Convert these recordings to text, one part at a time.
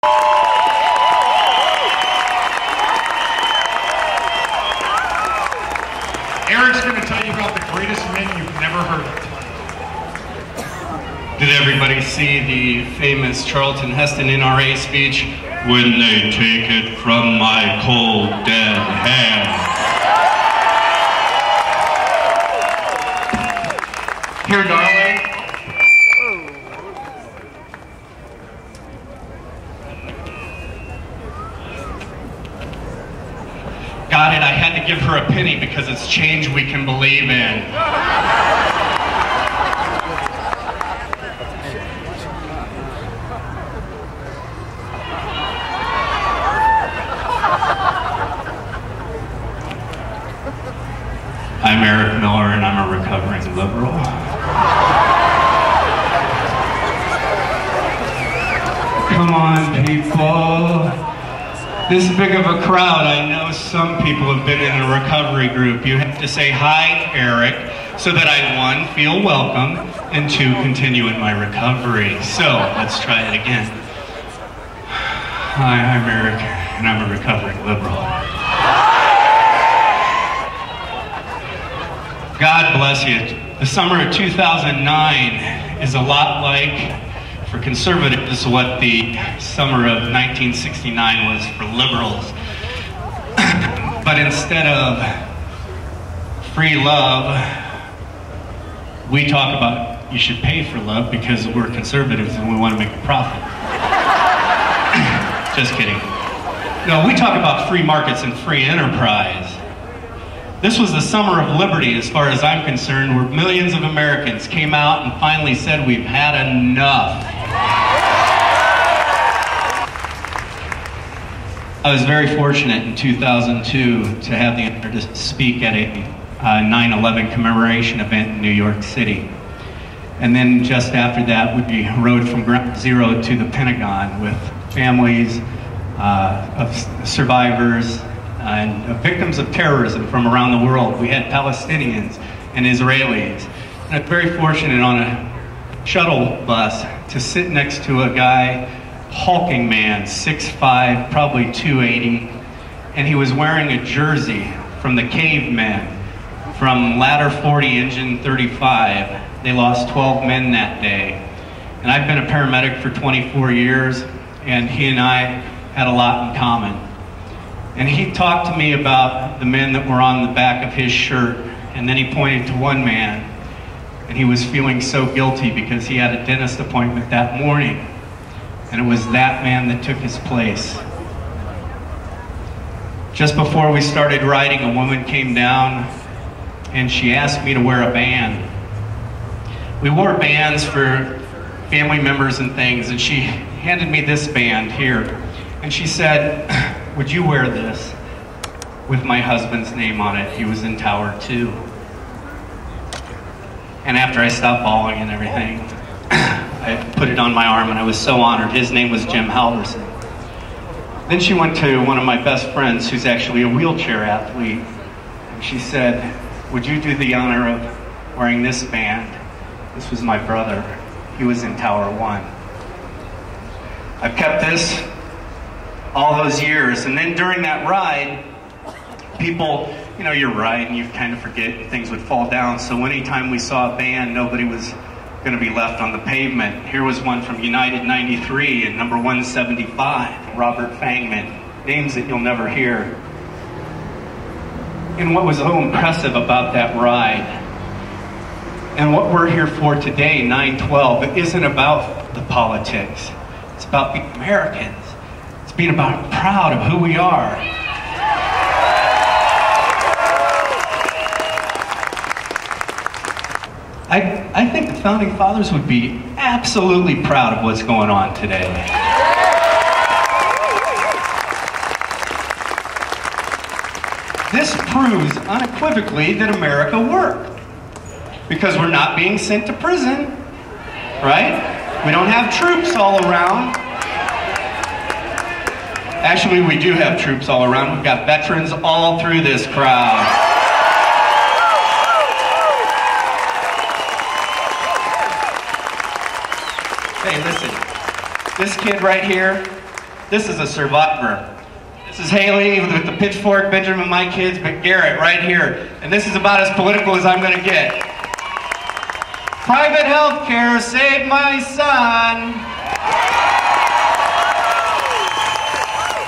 Eric's going to tell you about the greatest men you've never heard of. Did everybody see the famous Charlton Heston NRA speech? When they take it from my cold, dead hand. Here, darling. Got it, I had to give her a penny because it's change we can believe in. I'm Eric Miller and I'm a recovering liberal. Come on, people. This big of a crowd, I know some people have been in a recovery group. You have to say, hi, Eric, so that I, one, feel welcome, and two, continue in my recovery. So, let's try it again. Hi, I'm Eric, and I'm a recovering liberal. God bless you. The summer of 2009 is a lot like, for conservatives, what the summer of 1969 was for liberals. But instead of free love, we talk about you should pay for love because we're conservatives and we want to make a profit. Just kidding. No, we talk about free markets and free enterprise. This was the summer of liberty, as far as I'm concerned, where millions of Americans came out and finally said, we've had enough. I was very fortunate in 2002 to have the honor to speak at a 9/11 commemoration event in New York City. And then just after that, we rode from ground zero to the Pentagon with families of survivors and victims of terrorism from around the world. We had Palestinians and Israelis. And I'm very fortunate on a shuttle bus to sit next to a guy, hulking man, 6'5", probably 280, and he was wearing a jersey from the Cavemen, from Ladder 40, Engine 35. They lost 12 men that day. And I've been a paramedic for 24 years, and he and I had a lot in common. And he talked to me about the men that were on the back of his shirt, and then he pointed to one man, and he was feeling so guilty because he had a dentist appointment that morning, and it was that man that took his place. Just before we started riding, a woman came down, and she asked me to wear a band. We wore bands for family members and things, and she handed me this band here, and she said, would you wear this with my husband's name on it? He was in Tower 2. And after I stopped bawling and everything, I put it on my arm and I was so honored. His name was Jim Halverson. Then she went to one of my best friends who's actually a wheelchair athlete. And she said, would you do the honor of wearing this band? This was my brother. He was in Tower 1. I've kept this all those years, and then during that ride, people, you know, you're riding, you kind of forget, and things would fall down, so anytime we saw a band, nobody was going to be left on the pavement. Here was one from United 93 and number 175, Robert Fangman, names that you'll never hear. And what was so impressive about that ride, and what we're here for today, 9/12, it isn't about the politics, it's about the Americans. Being about proud of who we are. I think the Founding Fathers would be absolutely proud of what's going on today. This proves unequivocally that America worked. Because we're not being sent to prison, right? We don't have troops all around. Actually, we do have troops all around. We've got veterans all through this crowd. Hey, listen, this kid right here, This is a survivor. This is Haley with the pitchfork, Benjamin, my kids, but Garrett right here. And this is about as political as I'm gonna get. Private health care saved my son.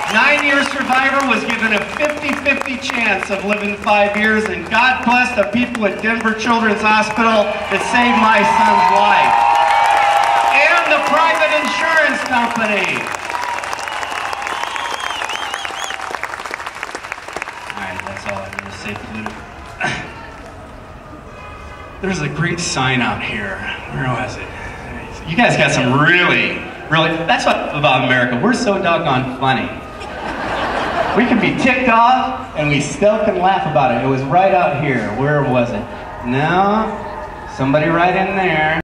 9-year survivor was given a 50-50 chance of living 5 years, and God bless the people at Denver Children's Hospital that saved my son's life. And the private insurance company. That's all I'm going to say political. There's a great sign out here. Where was it? You guys got some really, that's what I love about America. We're so doggone funny. We can be ticked off and we still can laugh about it. It was right out here. Where was it? No, somebody right in there.